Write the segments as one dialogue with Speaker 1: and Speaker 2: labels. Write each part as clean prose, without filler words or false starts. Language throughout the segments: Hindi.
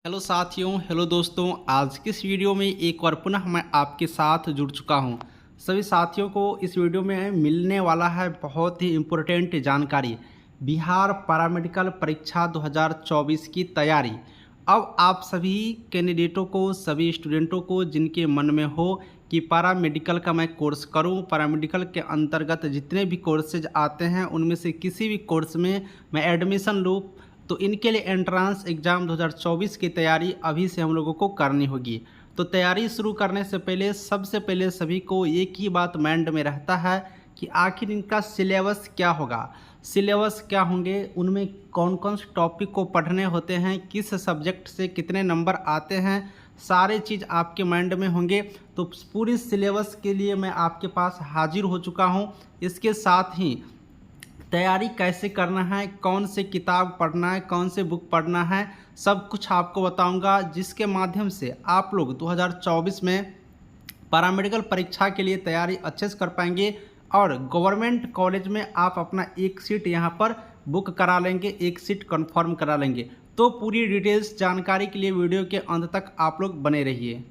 Speaker 1: हेलो साथियों, हेलो दोस्तों। आज की इस वीडियो में एक बार पुनः मैं आपके साथ जुड़ चुका हूं। सभी साथियों को इस वीडियो में मिलने वाला है बहुत ही इम्पोर्टेंट जानकारी, बिहार पैरामेडिकल परीक्षा 2024 की तैयारी। अब आप सभी कैंडिडेटों को, सभी स्टूडेंटों को जिनके मन में हो कि पैरामेडिकल का मैं कोर्स करूं, पैरामेडिकल के अंतर्गत जितने भी कोर्सेज आते हैं उनमें से किसी भी कोर्स में मैं एडमिशन लूँ, तो इनके लिए एंट्रेंस एग्ज़ाम 2024 की तैयारी अभी से हम लोगों को करनी होगी। तो तैयारी शुरू करने से पहले सबसे पहले सभी को एक ही बात माइंड में रहता है कि आखिर इनका सिलेबस क्या होगा, सिलेबस क्या होंगे, उनमें कौन कौन से टॉपिक को पढ़ने होते हैं, किस सब्जेक्ट से कितने नंबर आते हैं, सारे चीज़ आपके माइंड में होंगे। तो पूरी सिलेबस के लिए मैं आपके पास हाजिर हो चुका हूँ। इसके साथ ही तैयारी कैसे करना है, कौन से किताब पढ़ना है, कौन से बुक पढ़ना है, सब कुछ आपको बताऊंगा, जिसके माध्यम से आप लोग 2024 में पैरामेडिकल परीक्षा के लिए तैयारी अच्छे से कर पाएंगे और गवर्नमेंट कॉलेज में आप अपना एक सीट यहां पर बुक करा लेंगे, एक सीट कंफर्म करा लेंगे। तो पूरी डिटेल्स जानकारी के लिए वीडियो के अंत तक आप लोग बने रहिए।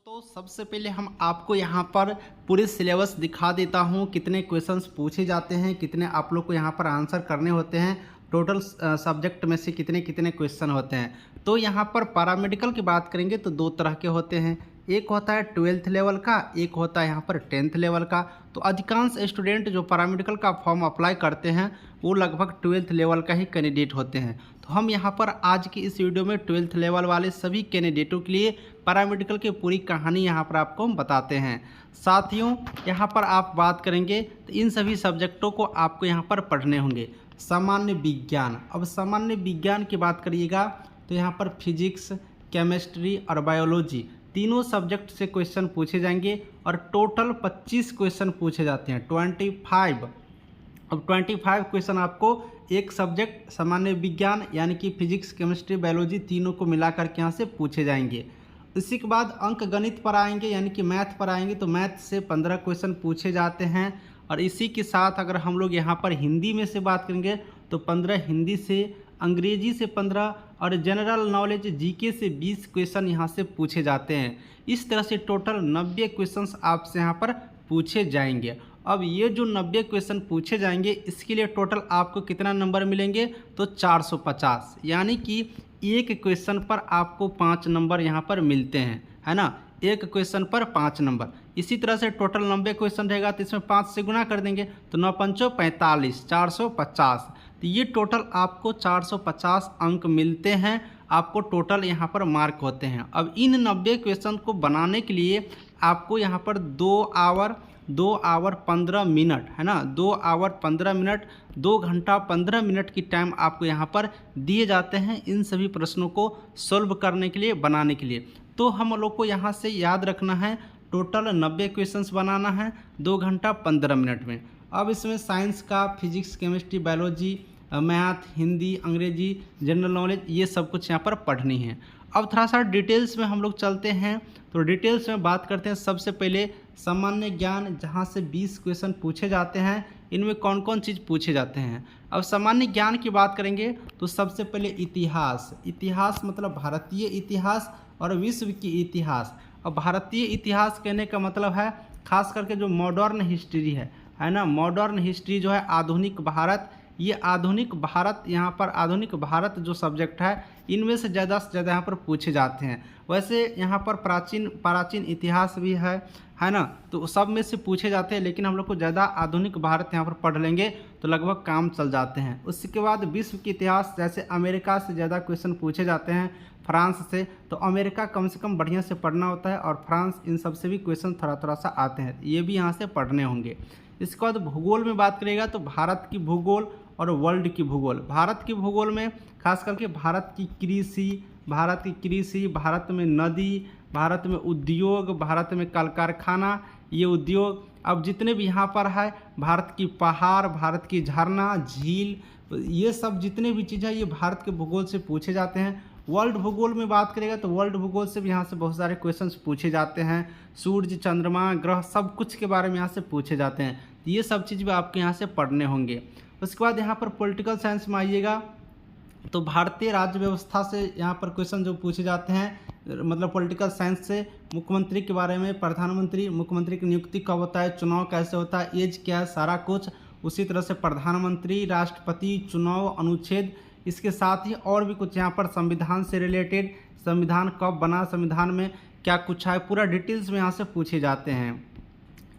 Speaker 1: तो सबसे पहले हम आपको यहाँ पर पूरे सिलेबस दिखा देता हूँ, कितने क्वेश्चंस पूछे जाते हैं, कितने आप लोग को यहाँ पर आंसर करने होते हैं, टोटल सब्जेक्ट में से कितने कितने क्वेश्चन होते हैं। तो यहाँ पर पैरामेडिकल की बात करेंगे तो दो तरह के होते हैं, एक होता है 12th लेवल का, एक होता है यहाँ पर 10th लेवल का। तो अधिकांश स्टूडेंट जो पैरामेडिकल का फॉर्म अप्लाई करते हैं वो लगभग 12th लेवल का ही कैंडिडेट होते हैं। तो हम यहाँ पर आज की इस वीडियो में 12th लेवल वाले सभी कैंडिडेटों के लिए पैरामेडिकल की पूरी कहानी यहाँ पर आपको हम बताते हैं। साथियों, यहाँ पर आप बात करेंगे तो इन सभी सब्जेक्टों को आपको यहाँ पर पढ़ने होंगे। सामान्य विज्ञान, अब सामान्य विज्ञान की बात करिएगा तो यहाँ पर फिजिक्स, केमिस्ट्री और बायोलॉजी तीनों सब्जेक्ट से क्वेश्चन पूछे जाएंगे और टोटल 25 क्वेश्चन पूछे जाते हैं, 25। अब 25 क्वेश्चन आपको एक सब्जेक्ट सामान्य विज्ञान यानी कि फिजिक्स, केमिस्ट्री, बायोलॉजी तीनों को मिला करके यहाँ से पूछे जाएंगे। इसी के बाद अंक गणित पर आएंगे यानी कि मैथ पर आएंगे तो मैथ से 15 क्वेश्चन पूछे जाते हैं। और इसी के साथ अगर हम लोग यहाँ पर हिंदी में से बात करेंगे तो 15 हिंदी से, अंग्रेजी से 15 और जनरल नॉलेज जीके से 20 क्वेश्चन यहाँ से पूछे जाते हैं। इस तरह से टोटल 90 क्वेश्चंस आपसे यहाँ पर पूछे जाएंगे। अब ये जो 90 क्वेश्चन पूछे जाएंगे इसके लिए टोटल आपको कितना नंबर मिलेंगे तो 450, यानी कि एक क्वेश्चन पर आपको 5 नंबर यहाँ पर मिलते हैं, है ना, एक क्वेश्चन पर 5 नंबर। इसी तरह से टोटल 90 क्वेश्चन रहेगा तो इसमें 5 से गुना कर देंगे तो 9 पंचो 45, 450। तो ये टोटल आपको 450 अंक मिलते हैं, आपको टोटल यहाँ पर मार्क होते हैं। अब इन 90 क्वेश्चन को बनाने के लिए आपको यहाँ पर 2 आवर 15 मिनट, है ना, 2 आवर 15 मिनट, 2 घंटा 15 मिनट की टाइम आपको यहाँ पर दिए जाते हैं इन सभी प्रश्नों को सॉल्व करने के लिए, बनाने के लिए। तो हम लोग को यहाँ से याद रखना है टोटल 90 क्वेश्चंस बनाना है 2 घंटा 15 मिनट में। अब इसमें साइंस का, physics, chemistry, biology, math, Hindi, अंग्रेजी, जनरल नॉलेज ये सब कुछ यहाँ पर पढ़नी है। अब थोड़ा सा डिटेल्स में हम लोग चलते हैं, तो डिटेल्स में बात करते हैं। सबसे पहले सामान्य ज्ञान, जहाँ से 20 क्वेश्चन पूछे जाते हैं, इनमें कौन कौन चीज़ पूछे जाते हैं। अब सामान्य ज्ञान की बात करेंगे तो सबसे पहले इतिहास, इतिहास मतलब भारतीय इतिहास और विश्व की इतिहास। अब भारतीय इतिहास कहने का मतलब है खास करके जो मॉडर्न हिस्ट्री है ना, मॉडर्न हिस्ट्री जो है आधुनिक भारत, ये आधुनिक भारत, यहाँ पर आधुनिक भारत जो सब्जेक्ट है इनमें से ज़्यादा यहाँ पर पूछे जाते हैं। वैसे यहाँ पर प्राचीन इतिहास भी है ना, तो सब में से पूछे जाते हैं, लेकिन हम लोग को ज़्यादा आधुनिक भारत यहाँ पर पढ़ लेंगे तो लगभग काम चल जाते हैं। उसके बाद विश्व के इतिहास, जैसे अमेरिका से ज़्यादा क्वेश्चन पूछे जाते हैं, फ्रांस से, तो अमेरिका कम से कम बढ़िया से पढ़ना होता है और फ्रांस, इन सब से भी क्वेश्चन थोड़ा सा आते हैं, ये भी यहाँ से पढ़ने होंगे। इसके बाद भूगोल में बात करेगा तो भारत की भूगोल और वर्ल्ड की भूगोल। भारत की भूगोल में खास करके भारत की कृषि, भारत में नदी, भारत में उद्योग, भारत में कल कारखाना, ये उद्योग, अब जितने भी यहाँ पर है, भारत की पहाड़, भारत की झरना, झील, ये सब जितने भी चीज़ है ये भारत के भूगोल से पूछे जाते हैं। वर्ल्ड भूगोल में बात करेगा तो वर्ल्ड भूगोल से भी यहाँ से बहुत सारे क्वेश्चंस पूछे जाते हैं, सूर्य, चंद्रमा, ग्रह सब कुछ के बारे में यहाँ से पूछे जाते हैं। ये सब चीज़ भी आपके यहाँ से पढ़ने होंगे। उसके बाद यहाँ पर पॉलिटिकल साइंस में आइएगा तो भारतीय राज्य व्यवस्था से यहाँ पर क्वेश्चन जो पूछे जाते हैं, मतलब पॉलिटिकल साइंस से, मुख्यमंत्री के बारे में, प्रधानमंत्री, मुख्यमंत्री की नियुक्ति कब होता है, चुनाव कैसे होता है, एज क्या है, सारा कुछ। उसी तरह से प्रधानमंत्री, राष्ट्रपति, चुनाव, अनुच्छेद, इसके साथ ही और भी कुछ यहाँ पर संविधान से रिलेटेड, संविधान कब बना, संविधान में क्या कुछ है, पूरा डिटेल्स में यहाँ से पूछे जाते हैं।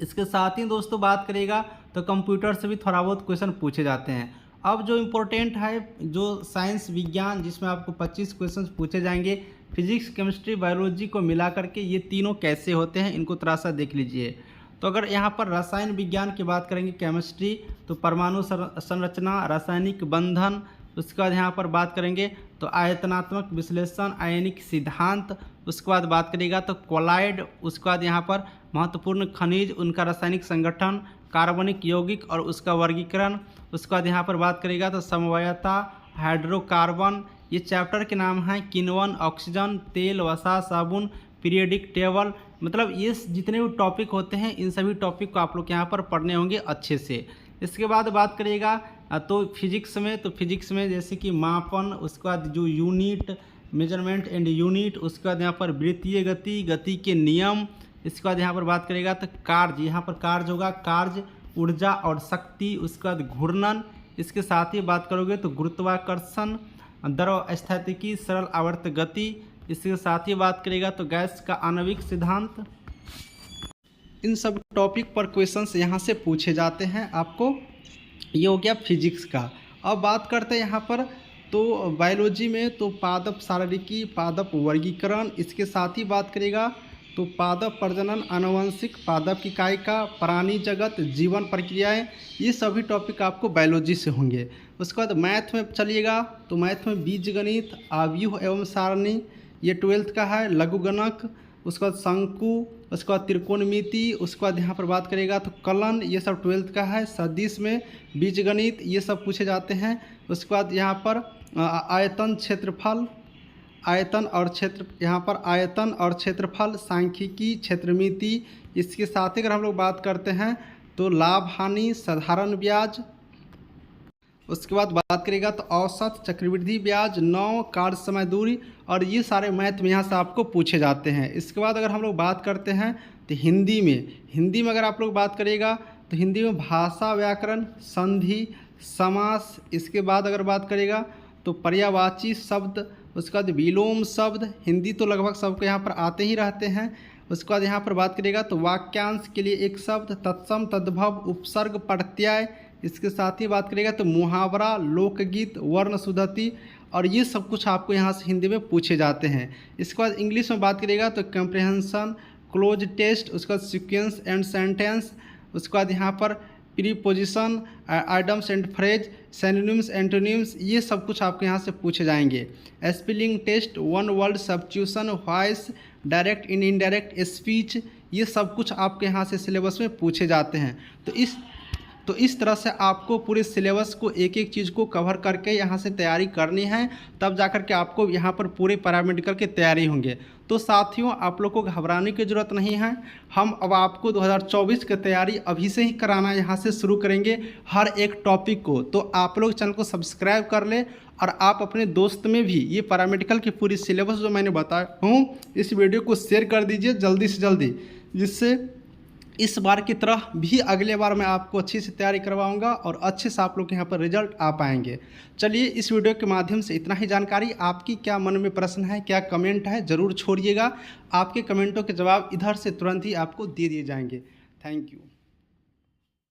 Speaker 1: इसके साथ ही दोस्तों बात करेगा तो कंप्यूटर से भी थोड़ा बहुत क्वेश्चन पूछे जाते हैं। अब जो इम्पोर्टेंट है, जो साइंस विज्ञान, जिसमें आपको 25 क्वेश्चन पूछे जाएंगे, फिजिक्स, केमिस्ट्री, बायोलॉजी को मिला करके ये तीनों कैसे होते हैं, इनको थोड़ा सा देख लीजिए। तो अगर यहाँ पर रसायन विज्ञान की बात करेंगे, केमिस्ट्री, तो परमाणु संरचना, रासायनिक बंधन, उसके बाद यहाँ पर बात करेंगे तो आयतनात्मक विश्लेषण, आयनिक सिद्धांत, उसके बाद बात करेगा तो कोलाइड, उसके बाद यहाँ पर महत्वपूर्ण खनिज, उनका रासायनिक संगठन, कार्बनिक यौगिक और उसका वर्गीकरण, उसके बाद यहाँ पर बात करेगा तो समवायता, हाइड्रोकार्बन, ये चैप्टर के नाम हैं, किण्वन, ऑक्सीजन, तेल, वसा, साबुन, पीरियडिक टेबल, मतलब ये जितने भी टॉपिक होते हैं इन सभी टॉपिक को आप लोग यहाँ पर पढ़ने होंगे अच्छे से। इसके बाद बात करिएगा तो फिजिक्स में जैसे कि मापन, उसके बाद जो यूनिट, मेजरमेंट एंड यूनिट, उसके बाद यहाँ पर वृत्तीय गति, गति के नियम, इसके बाद यहाँ पर बात करेगा तो कार्य, यहाँ पर कार्य होगा, कार्य, ऊर्जा और शक्ति, उसके बाद घूर्णन, इसके साथ ही बात करोगे तो गुरुत्वाकर्षण, द्रव स्थैतिकी, सरल आवर्त गति, इसके साथ ही बात करेगा तो गैस का आणविक सिद्धांत। इन सब टॉपिक पर क्वेश्चंस यहाँ से पूछे जाते हैं आपको। ये हो गया फिजिक्स का। अब बात करते हैं यहाँ पर तो बायोलॉजी में तो पादप शारीरिकी, पादप वर्गीकरण, इसके साथ ही बात करेगा तो पादप प्रजनन, आनुवंशिक, पादप की इकाई, प्राणी जगत, जीवन प्रक्रियाएं, ये सभी टॉपिक आपको बायोलॉजी से होंगे। उसके बाद मैथ में चलिएगा तो मैथ में बीजगणित, आव्यूह एवं सारणी, ये 12th का है, लघुगणक, उसके बाद शंकु, उसके बाद त्रिकोणमिति, उसके बाद यहाँ पर बात करेगा तो कलन, ये सब 12th का है। सदिश में बीजगणित, ये सब पूछे जाते हैं। उसके बाद यहाँ पर आयतन, क्षेत्रफल, आयतन और क्षेत्र, यहाँ पर आयतन और क्षेत्रफल, सांख्यिकी, क्षेत्रमिति, इसके साथ ही अगर हम लोग बात करते हैं तो लाभ हानि, साधारण ब्याज, उसके बाद बात करेगा तो औसत, चक्रवृद्धि ब्याज, नौ, कार्य समय दूरी, और ये सारे मैथ में यहाँ से आपको पूछे जाते हैं। इसके बाद अगर हम लोग बात करते हैं तो हिंदी में अगर आप लोग बात करिएगा तो हिंदी में भाषा, व्याकरण, संधि, समास, इसके बाद अगर बात करेगा तो पर्यायवाची शब्द, उसके बाद विलोम शब्द, हिंदी तो लगभग सबको यहाँ पर आते ही रहते हैं। उसके बाद यहाँ पर बात करिएगा तो वाक्यांश के लिए एक शब्द, तत्सम, तद्भव, उपसर्ग, प्रत्यय, इसके साथ ही बात करिएगा तो मुहावरा, लोकगीत, वर्ण शुद्धति, और ये सब कुछ आपको यहाँ से हिंदी में पूछे जाते हैं। इसके बाद इंग्लिश में बात करिएगा तो कम्प्रिहेंशन, क्लोज टेस्ट, उसके बाद सीक्वेंस एंड सेंटेंस, उसके बाद यहाँ पर preposition, idioms and phrase, synonyms, antonyms, ये सब कुछ आपके यहाँ से पूछे जाएंगे। Spelling test, one word substitution, voice, direct and indirect speech, ये सब कुछ आपके यहाँ से सिलेबस में पूछे जाते हैं। तो इस तरह से आपको पूरे सिलेबस को एक एक चीज़ को कवर करके यहाँ से तैयारी करनी है, तब जाकर के आपको यहाँ पर पूरे पैरामेडिकल की तैयारी होंगे। तो साथियों, आप लोग को घबराने की ज़रूरत नहीं है। हम अब आपको 2024 की तैयारी अभी से ही कराना यहाँ से शुरू करेंगे, हर एक टॉपिक को। तो आप लोग चैनल को सब्सक्राइब कर ले और आप अपने दोस्त में भी ये पैरामेडिकल की पूरी सिलेबस जो मैंने बताया हूँ, इस वीडियो को शेयर कर दीजिए जल्दी से जल्दी, जिससे इस बार की तरह भी अगले बार मैं आपको अच्छी से तैयारी करवाऊंगा और अच्छे से आप लोग के यहाँ पर रिजल्ट आ पाएंगे। चलिए, इस वीडियो के माध्यम से इतना ही जानकारी। आपकी क्या मन में प्रश्न है, क्या कमेंट है, ज़रूर छोड़िएगा। आपके कमेंटों के जवाब इधर से तुरंत ही आपको दे दिए जाएंगे। Thank you.